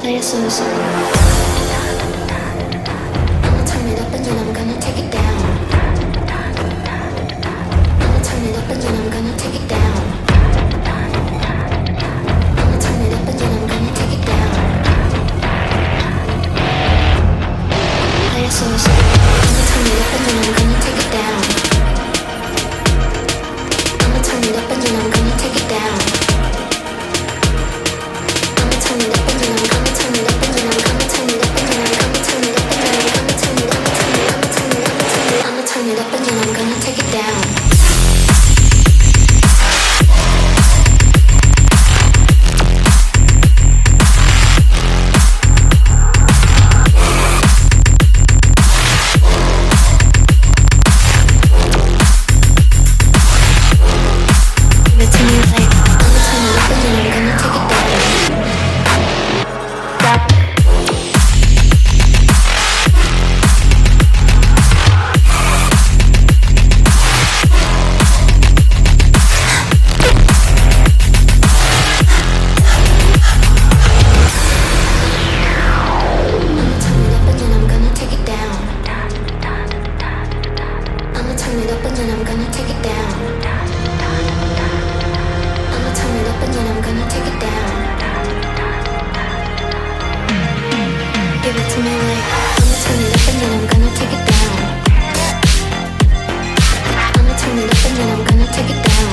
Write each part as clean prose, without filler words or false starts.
Play it slow, slow. I'ma turn it up and then I'm gonna take it down. I'ma turn it up and then I'm gonna take it down. I'ma turn it up and then I'm gonna take it down. Play it slow, slow. I'ma turn it up and then I'm gonna take it down. I'ma turn it up and then I'm gonna take it down. I'ma turn it up and then I'm gonna turn it up and then I'm gonna turn it up and then I'm gonna turn it up and then I'm gonna turn it up and then I'm gonna turn it up and then I'ma turn it up and then I'm gonna take it down. Give it to me like I'ma turn it up and then I'm gonna take it down. I'ma turn it up and then I'm gonna take it down. I'ma turn it up and then I'm gonna take it down. Give it to me like I'ma turn it up and then I'm gonna take it down. I'ma turn it up and then I'm gonna take it down.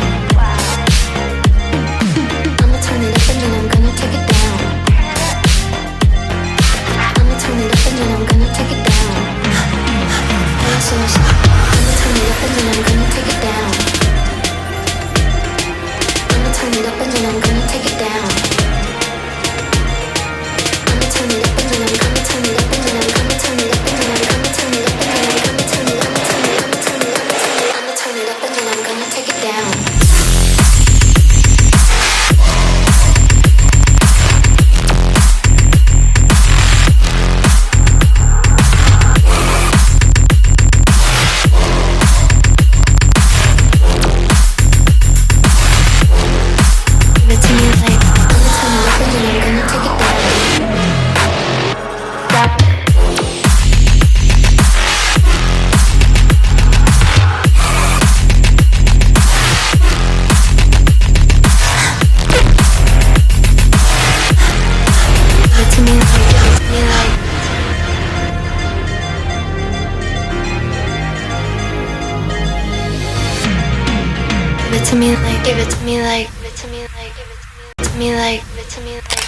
I'ma turn it up and then I'm gonna take it down. I'ma turn it up and then I'm gonna take it down. I'ma turn it up and then I'm gonna take it down. I'ma turn it up and then I'm gonna take it down. I'ma turn it up and then I'm gonna turn it up and then I'm gonna turn it up and then I'm gonna turn it up and then I'm gonna turn it up and then I'm gonna turn it up I'ma turn it up and then I'm gonna take it down. Give it to me like I'ma turn it up and then I'm gonna take it down. Give it to me like, give it to me like. Give it to me like, give it to me like, give it to me like, give it to me like, give it to me like.